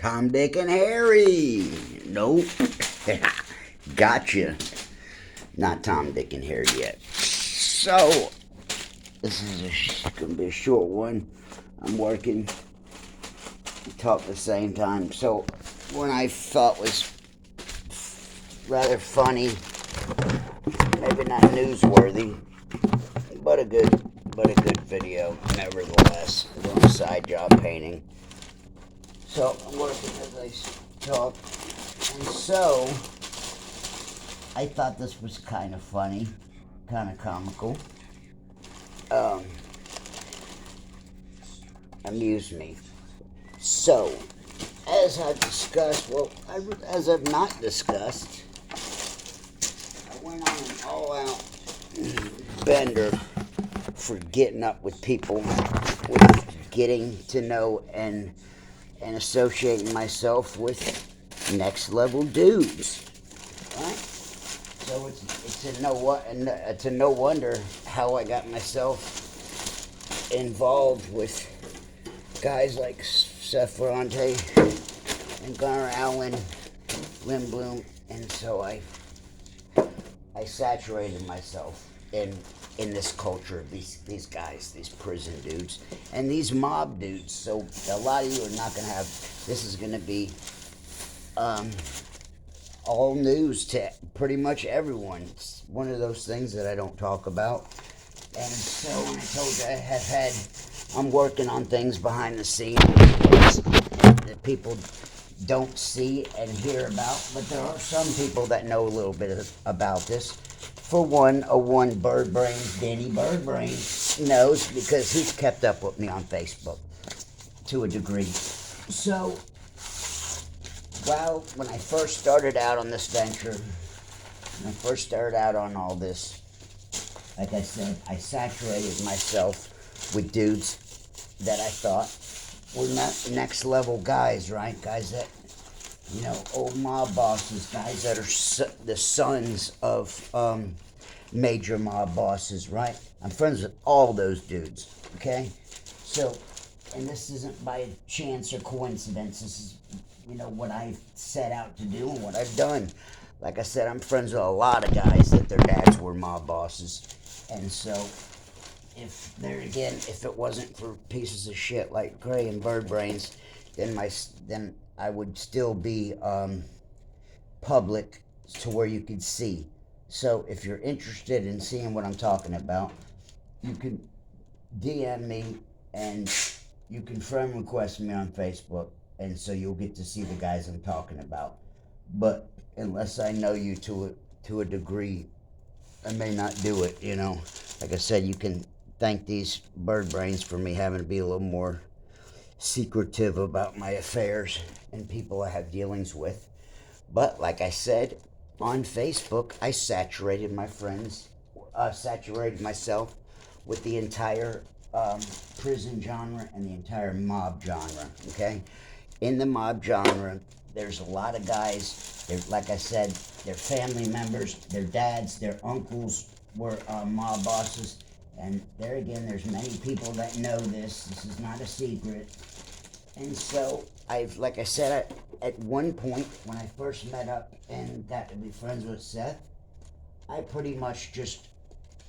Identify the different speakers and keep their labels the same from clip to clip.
Speaker 1: Tom, Dick, and Harry. Nope. Gotcha. Not Tom, Dick, and Harry yet. So, this is going to be a short one. I'm working. We talk at the same time. So, one I thought was rather funny, maybe not newsworthy, but a good video nevertheless. I'm doing a side job painting. So I'm working as I talk, and so I thought this was kind of funny, kind of comical. Amused me. So, as I've discussed, as I've not discussed, I went on an all-out bender for getting up with people, with getting to know and associating myself with next level dudes, right? So it's to no wonder how I got myself involved with guys like Seth Ferrante and Gunnar Allen, Lynn Bloom, and so I saturated myself in this culture of these guys, these prison dudes, and these mob dudes. So a lot of you are not going to have, this is going to be all news to pretty much everyone. It's one of those things that I don't talk about. And so when I told you I'm working on things behind the scenes that people don't see and hear about, but there are some people that know a little bit about this. For one, Bird Brain, Danny Bird Brain, knows because he's kept up with me on Facebook to a degree. So, when I first started out on this venture, when I first started out on all this, like I said, I saturated myself with dudes that I thought were next level guys, right? Guys that, old mob bosses, guys that are the sons of major mob bosses, right? I'm friends with all those dudes, okay? So, and this isn't by chance or coincidence. This is, what I set out to do and what I've done. Like I said, I'm friends with a lot of guys that their dads were mob bosses. And so, if it wasn't for pieces of shit like Gray and Bird Brains, then I would still be public to where you could see. So if you're interested in seeing what I'm talking about, you can DM me and you can friend request me on Facebook, and so you'll get to see the guys I'm talking about. But unless I know you to a degree, I may not do it, Like I said, you can thank these Bird Brains for me having to be a little more secretive about my affairs and people I have dealings with. But like I said, on Facebook, I saturated myself with the entire prison genre and the entire mob genre, okay? In the mob genre, there's a lot of guys, like I said, their family members, their dads, their uncles were mob bosses. And there again, there's many people that know this. This is not a secret. And so, like I said, at one point, when I first met up and got to be friends with Seth, I pretty much just,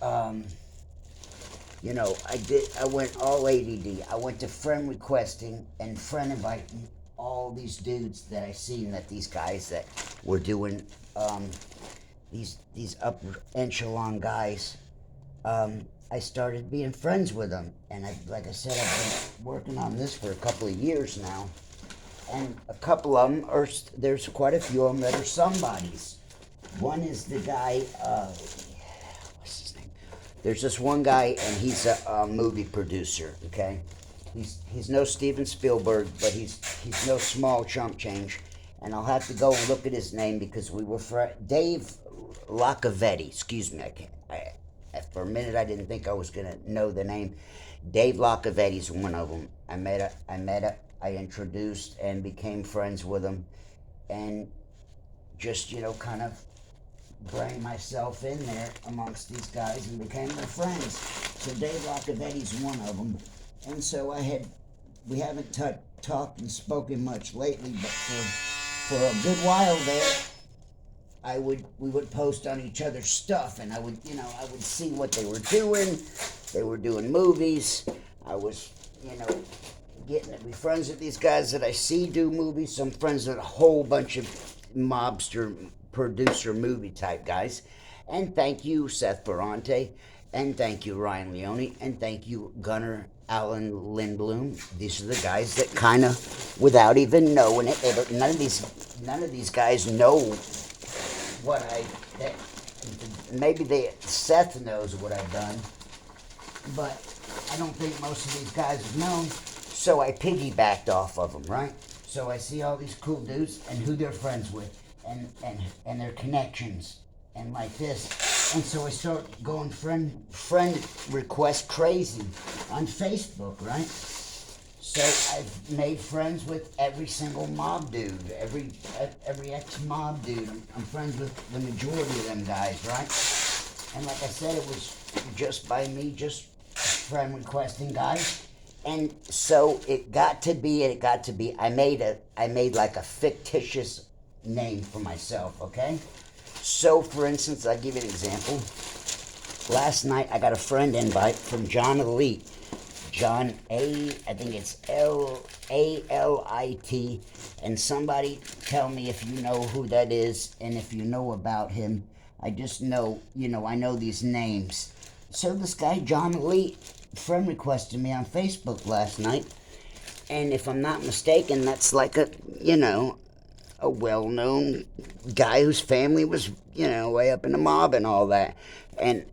Speaker 1: I went all ADD. I went to friend requesting and friend inviting all these dudes that I seen, that these guys that were doing, these upper echelon guys, I started being friends with them. And like I said, I've been working on this for a couple of years now. And a couple of them there's quite a few of them that are somebodies. One is the guy, what's his name? There's this one guy, and he's a movie producer, okay? He's no Steven Spielberg, but he's no small chump change. And I'll have to go and look at his name because we were Dave Lacavetti. Excuse me, for a minute I didn't think I was gonna know the name. Dave Lacavetti's one of them. I introduced and became friends with him, and just kind of bring myself in there amongst these guys and became their friends. So Dave Lacavetti's one of them, and so we haven't talked and spoken much lately, but for a good while there, we would post on each other's stuff, and I would see what they were doing. They were doing movies. I was, getting to be friends with these guys that I see do movies. So I'm friends with a whole bunch of mobster, producer, movie type guys. And thank you, Seth Ferrante. And thank you, Ryan Leone. And thank you, Gunnar Allen Lindblom. These are the guys that kind of, without even knowing it, none of these guys know what maybe Seth knows what I've done, but I don't think most of these guys have known. So I piggybacked off of them, right? So I see all these cool dudes and who they're friends with, and their connections, and like this. And so I start going friend request crazy on Facebook, right? So I've made friends with every single mob dude, every ex-mob dude. I'm friends with the majority of them guys, right? And like I said, it was just by me, just friend requesting guys. And so it got to be, I made like a fictitious name for myself, okay? So for instance, I'll give you an example. Last night I got a friend invite from John Elite. John I think it's Alit, and somebody tell me if you know who that is, and if you know about him. I just know, I know these names. So this guy, John Elite, friend requested me on Facebook last night, and if I'm not mistaken, that's like a well-known guy whose family was, way up in the mob and all that. And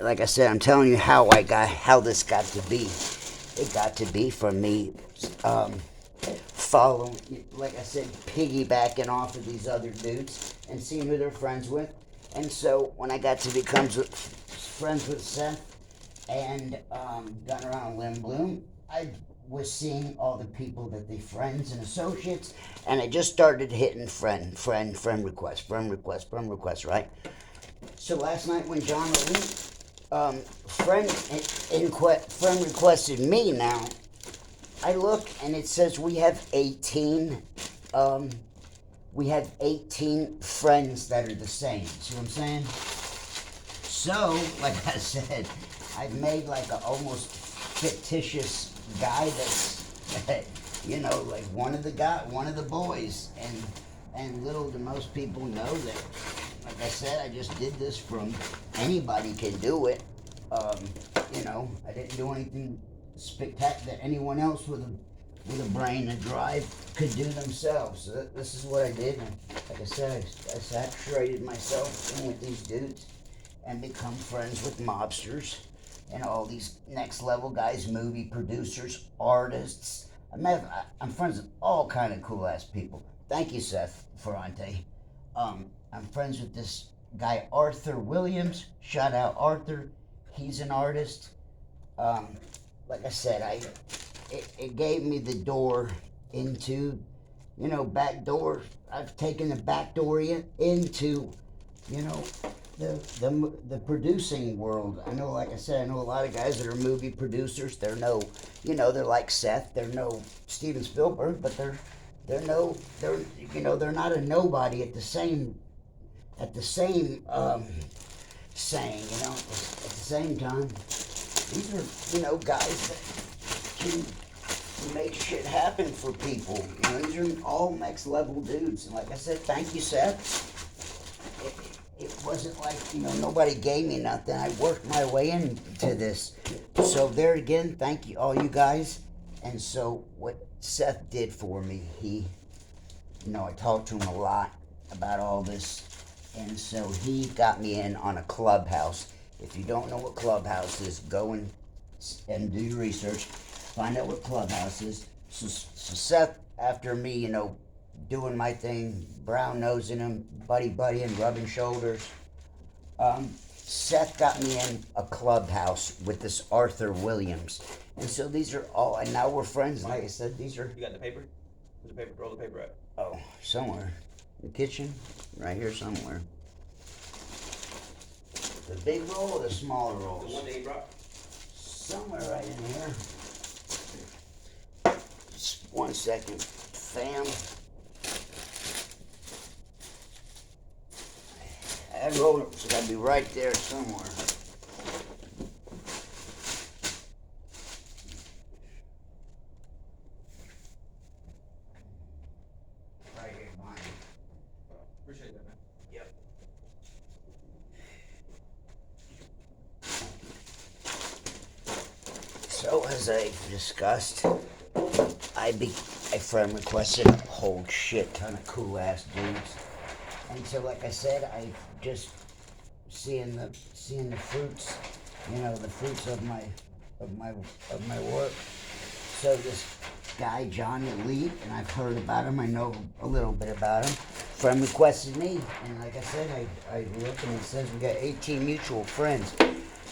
Speaker 1: like I said, I'm telling you how this got to be. It got to be from me following, like I said, piggybacking off of these other dudes and seeing who they're friends with. And so when I got to become friends with Seth and Gunnar Allen Lindblom, I was seeing all the people that they friends and associates, and I just started hitting friend request, right? So last night when John Elite friend requested me, now I look and it says we have 18 friends that are the same. See what I'm saying? So, like I said, I've made like a almost fictitious guy that's like one of the boys, and little do most people know that, like I said, I just did this from anybody can do it. I didn't do anything spectacular that anyone else with a brain and drive could do themselves. So this is what I did. And like I said, I saturated myself in with these dudes and become friends with mobsters and all these next level guys, movie producers, artists. I'm friends with all kind of cool ass people. Thank you, Seth Ferrante. I'm friends with this guy Arthur Williams. Shout out Arthur. He's an artist. Like I said, it gave me the door into, back door. I've taken the back door into, the producing world. I know, like I said, I know a lot of guys that are movie producers. They're they're like Seth. They're no Steven Spielberg, but they're not a nobody at the same saying, at the same time. These are, guys that can make shit happen for people. These are all next level dudes. And like I said, thank you, Seth. It wasn't like, nobody gave me nothing. I worked my way into this. So there again, thank you, all you guys. And so what Seth did for me, I talked to him a lot about all this. And so he got me in on a Clubhouse. If you don't know what Clubhouse is, go and do your research. Find out what Clubhouse is. So Seth, after me, doing my thing, brown nosing him, buddy and rubbing shoulders, Seth got me in a Clubhouse with this Arthur Williams. And so these are all, and now we're friends. Like I said, these are...
Speaker 2: You got the paper? Where's the paper? Roll the paper out.
Speaker 1: Oh, somewhere. In the kitchen? Right here somewhere. The big roll or the smaller rolls?
Speaker 2: The one that you brought?
Speaker 1: Somewhere right in here. 1 second, fam. That roller's gotta be right there somewhere. Right here, behind me.
Speaker 2: Appreciate that, man.
Speaker 1: Yep. So as I discussed, I friend requested a whole shit ton of cool ass dudes, and so like I said, I just seeing the fruits, the fruits of my work. So this guy John Elite, and I've heard about him. I know a little bit about him. Friend requested me, and like I said, I look and it says we got 18 mutual friends.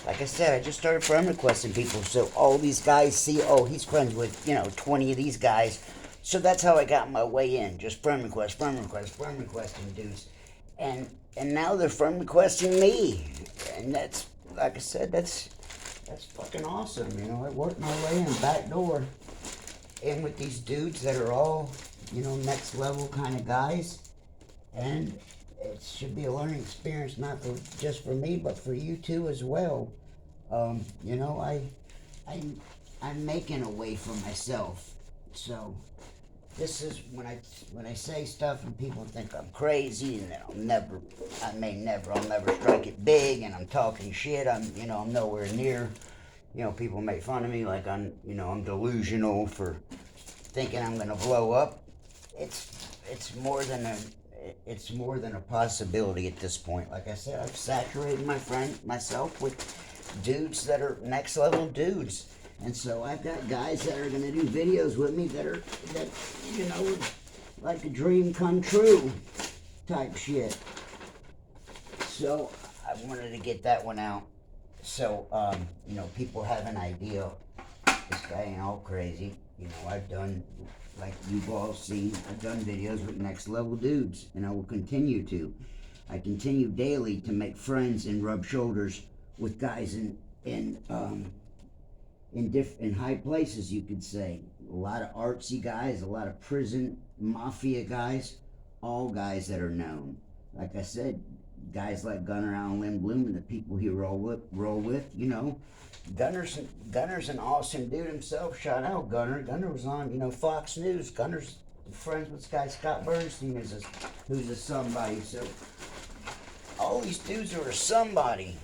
Speaker 1: Like I said, I just started friend requesting people, so all these guys see, oh, he's friends with 20 of these guys. So that's how I got my way in. Just friend requesting dudes, and now they're friend requesting me, and that's like I said, that's fucking awesome. I worked my way in back door, in with these dudes that are all next level kind of guys, and it should be a learning experience, not just for me, but for you too as well. I'm making a way for myself. So this is when I say stuff and people think I'm crazy and that I'll never strike it big and I'm talking shit. I'm nowhere near. People make fun of me like I'm delusional for thinking I'm gonna blow up. It's more than a possibility at this point. Like I said, I've saturated myself with dudes that are next level dudes. And so I've got guys that are gonna do videos with me that like a dream come true type shit. So I wanted to get that one out. So people have an idea. This guy ain't all crazy. I've done, like you've all seen, I've done videos with next level dudes, and I will continue to. I continue daily to make friends and rub shoulders with guys in high places, you could say. A lot of artsy guys, a lot of prison mafia guys, all guys that are known. Like I said, guys like Gunnar Allen Lindblom and the people he roll with. Gunner's an awesome dude himself. Shout out Gunner. Gunner was on Fox News. Gunner's friends with this guy Scott Bernstein, who's a somebody. So all these dudes are a somebody.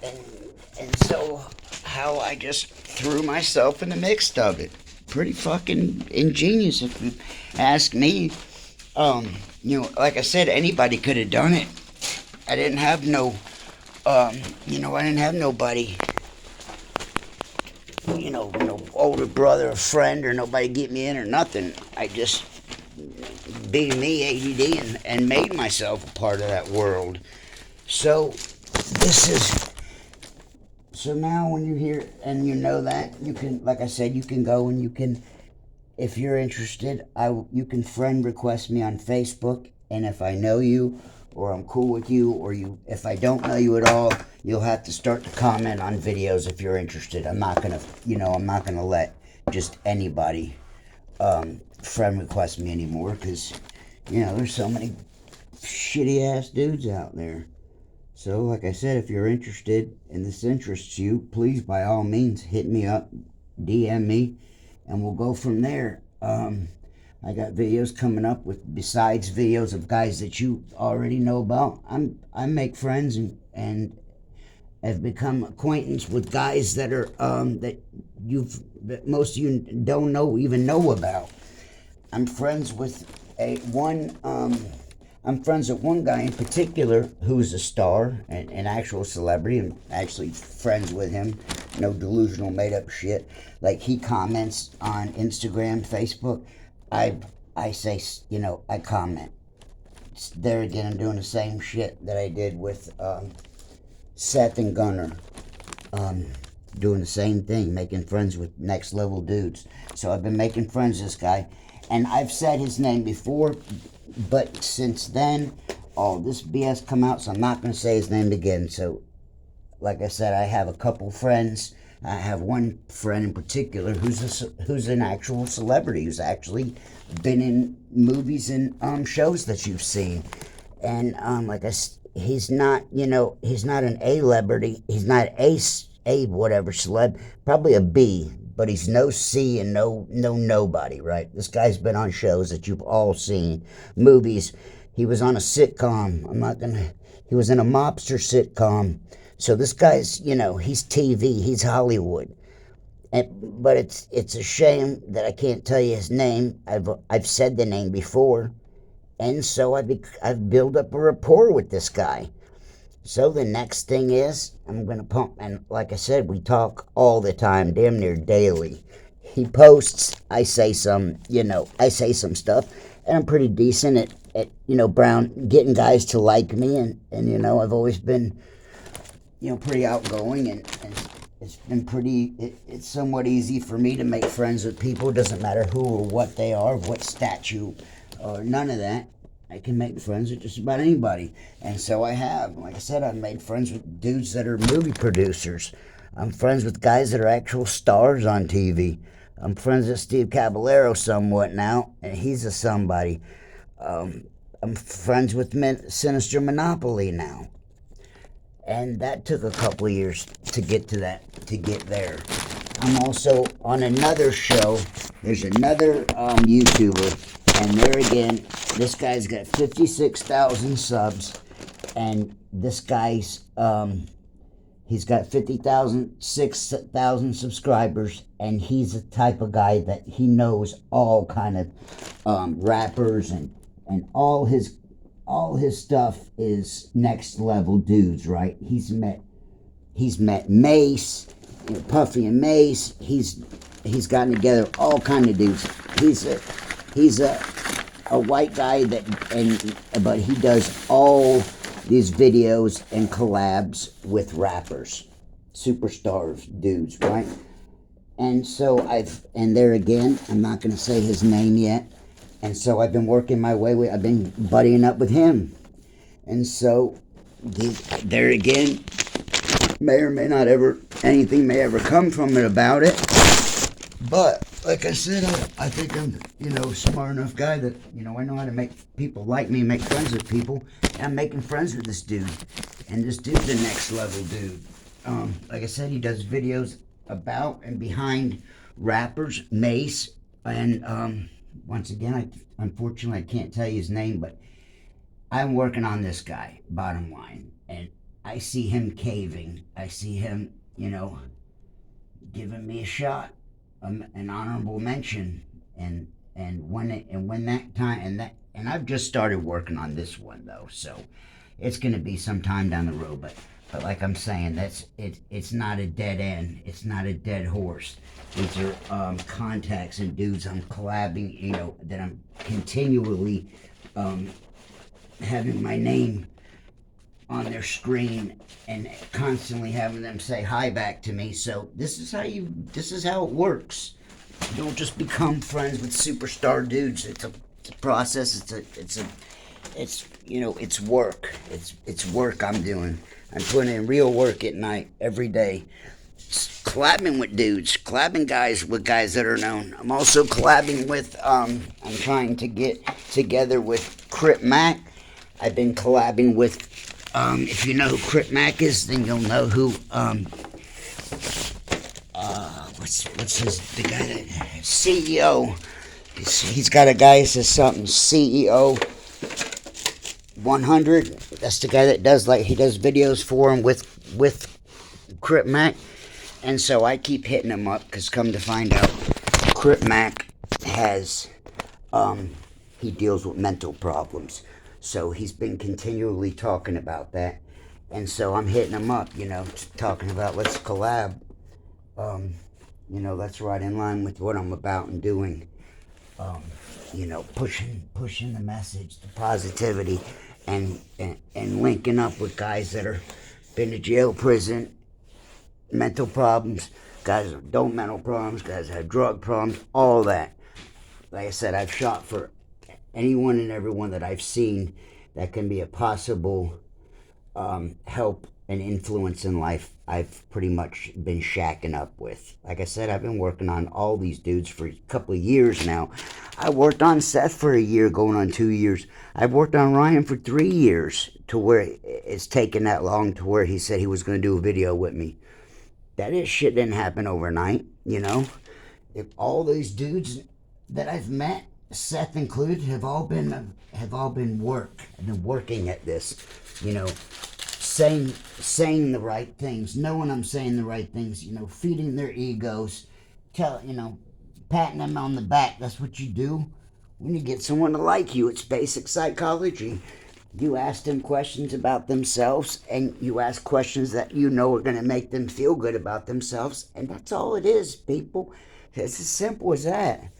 Speaker 1: And so how I just threw myself in the mix of it. Pretty fucking ingenious if you ask me. Like I said, anybody could have done it. I didn't have I didn't have nobody, no older brother or friend or nobody get me in or nothing. I just be me, ADD, and made myself a part of that world. So so now when you hear and that, you can, like I said, you can go and you can, if you're interested, you can friend request me on Facebook, and if I know you or I'm cool with you, or if I don't know you at all, you'll have to start to comment on videos if you're interested. I'm not gonna let just anybody friend request me anymore, because there's so many shitty ass dudes out there. So like I said, if you're interested and this interests you, please by all means hit me up, DM me, and we'll go from there. I got videos coming up besides videos of guys that you already know about. I make friends and have become acquaintance with guys that are that most of you don't even know about. I'm friends with I'm friends with one guy in particular who's a star, an actual celebrity. I'm actually friends with him. No delusional made up shit. Like, he comments on Instagram, Facebook. I say, I comment. There again, I'm doing the same shit that I did with Seth and Gunner. Doing the same thing, making friends with next level dudes. So I've been making friends with this guy, and I've said his name before, but since then, all this BS come out, so I'm not going to say his name again. So, like I said, I have a couple friends I have one friend in particular who's an actual celebrity, who's actually been in movies and shows that you've seen. And he's not, he's not an A celebrity. He's not a whatever celeb, probably a B, but he's no C and no nobody, right? This guy's been on shows that you've all seen, movies. He was on a sitcom. He was in a mobster sitcom. So this guy's, he's TV, he's Hollywood. But it's a shame that I can't tell you his name. I've said the name before, and so I've built up a rapport with this guy. So the next thing is I'm gonna pump, and like I said, we talk all the time, damn near daily. He posts, I say some stuff, and I'm pretty decent at getting guys to like me, and I've always been pretty outgoing, and it's been it's somewhat easy for me to make friends with people. It doesn't matter who or what they are, what statue, or none of that. I can make friends with just about anybody. And so I have. Like I said, I've made friends with dudes that are movie producers. I'm friends with guys that are actual stars on TV. I'm friends with Steve Caballero somewhat now, and he's a somebody. I'm friends with Sinister Monopoly now. And that took a couple of years to get to get there. I'm also on another show. There's another YouTuber, and there again, this guy's got 56,000 subs, and this guy's he's got 6,000 subscribers, and he's the type of guy that he knows all kind of rappers, and all his stuff is next level dudes, right? He's met Mace, Puffy and Mace. He's gotten together all kind of dudes. He's a white guy but he does all these videos and collabs with rappers, superstars, dudes, right? And so and there again, I'm not going to say his name yet. And so I've been working my way I've been buddying up with him. And so there again, may or may not anything may ever come from it about it. But like I said, I think I'm, smart enough guy that, I know how to make people like me, make friends with people. And I'm making friends with this dude. And this dude's the next level dude. Like I said, he does videos about and behind rappers, Mace, and once again, unfortunately I can't tell you his name, but I'm working on this guy, bottom line. And I see him caving. I see him, giving me a shot, an honorable mention, and when that time and I've just started working on this one though, so it's going to be some time down the road. But like I'm saying, it's not a dead end. It's not a dead horse. These are contacts and dudes I'm collabing, that I'm continually having my name on their screen and constantly having them say hi back to me. So this is how it works. You don't just become friends with superstar dudes. It's a process. It's work. It's work I'm doing. I'm putting in real work at night every day. Collabing with dudes, collabing guys with guys that are known. I'm also collabing with I'm trying to get together with Crip Mac. I've been collabing with if you know who Crip Mac is, then you'll know who what's the guy that CEO. He's got a guy that says something CEO 100. That's the guy that does he does videos for him with Crip Mac. And so I keep hitting him up because come to find out, Crip Mac has he deals with mental problems. So he's been continually talking about that. And so I'm hitting him up, talking about let's collab. That's right in line with what I'm about and doing. Pushing the message, the positivity, and linking up with guys that are been to jail, prison, mental problems, guys that don't mental problems, guys that have drug problems, all that. Like I said, I've shot for anyone and everyone that I've seen that can be a possible help an influence in life I've pretty much been shacking up with. Like I said, I've been working on all these dudes for a couple of years now. I worked on Seth for a year, going on 2 years. I've worked on Ryan for 3 years, to where it's taken that long to where he said he was going to do a video with me. That is shit didn't happen overnight, you know. If all these dudes that I've met, Seth included, have all been work. I've been working at this, you know, saying the right things, knowing I'm saying the right things, you know, feeding their egos, patting them on the back. That's what you do when you get someone to like you. It's basic psychology. You ask them questions about themselves, and you ask questions that you know are going to make them feel good about themselves, and that's all it is, people. It's as simple as that.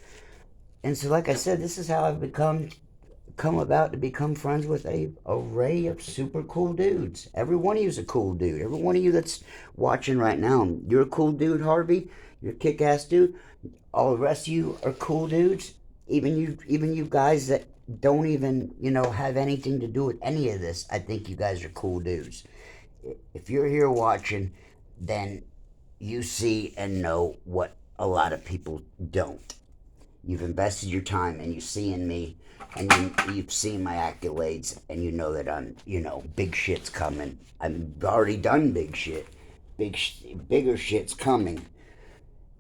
Speaker 1: And so, like I said, this is how I've come about to become friends with a array of super cool dudes. Every one of you is a cool dude. Every one of you that's watching right now, you're a cool dude, Harvey. You're a kick-ass dude. All the rest of you are cool dudes. Even you guys that don't even, have anything to do with any of this, I think you guys are cool dudes. If you're here watching, then you see and know what a lot of people don't. You've invested your time, and you see in me, and you've seen my accolades, and you know that I'm, big shit's coming. I've already done big shit. Bigger shit's coming.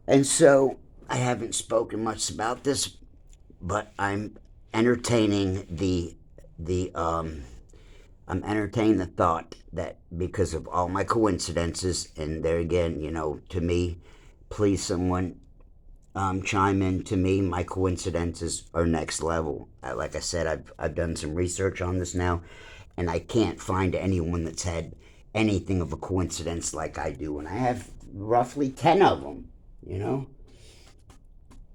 Speaker 1: And so I haven't spoken much about this, but I'm entertaining I'm entertaining the thought that because of all my coincidences, and there again, to me, please someone chime in. To me, my coincidences are next level. Like I said, I've done some research on this now, and I can't find anyone that's had anything of a coincidence like I do, and I have roughly 10 of them.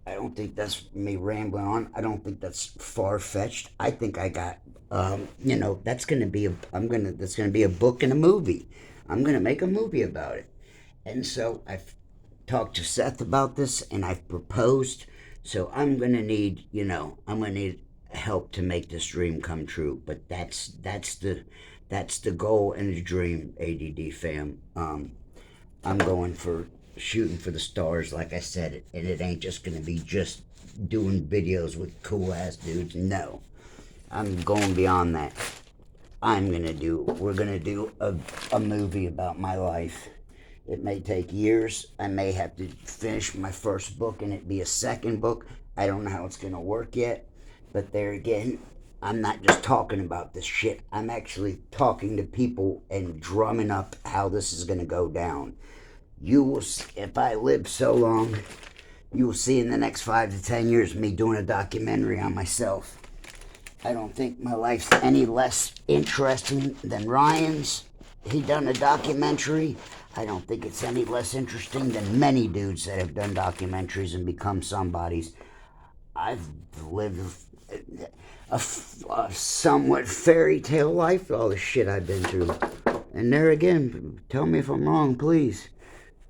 Speaker 1: I don't think that's me rambling on. I don't think that's far fetched. I think I got, that's gonna be that's gonna be a book and a movie. I'm gonna make a movie about it, and so I've talked to Seth about this, and I've proposed. So I'm gonna need, help to make this dream come true. But that's the goal and the dream, ADD fam. I'm going for shooting for the stars, like I said, and it ain't just gonna be just doing videos with cool ass dudes. No, I'm going beyond that. We're gonna do a movie about my life. It may take years. I may have to finish my first book and it be a second book. I don't know how it's gonna work yet, but there again, I'm not just talking about this shit. I'm actually talking to people and drumming up how this is gonna go down. You will, if I live so long, you will see in the next 5 to 10 years me doing a documentary on myself. I don't think my life's any less interesting than Ryan's. He done a documentary. I don't think it's any less interesting than many dudes that have done documentaries and become somebodies. I've lived a somewhat fairy tale life, all the shit I've been through. And there again, tell me if I'm wrong, please.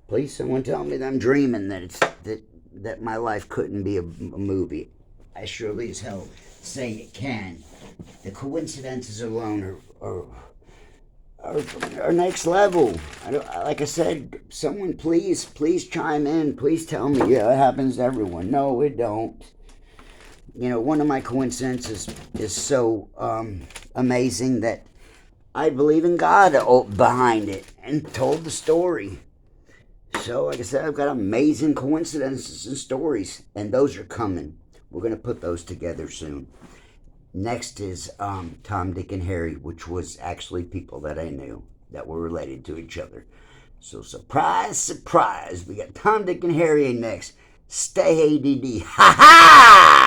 Speaker 1: Please, someone tell me that I'm dreaming, that my life couldn't be a movie. I surely as hell say it can. The coincidences alone are next level. Like I said, someone please chime in. Please tell me, yeah, it happens to everyone. No, it don't. One of my coincidences is so amazing that I believe in God behind it and told the story. So, like I said, I've got amazing coincidences and stories, and those are coming. We're going to put those together soon. Next is Tom, Dick, and Harry, which was actually people that I knew that were related to each other. So, surprise, surprise, we got Tom, Dick, and Harry next. Stay ADD. Ha ha!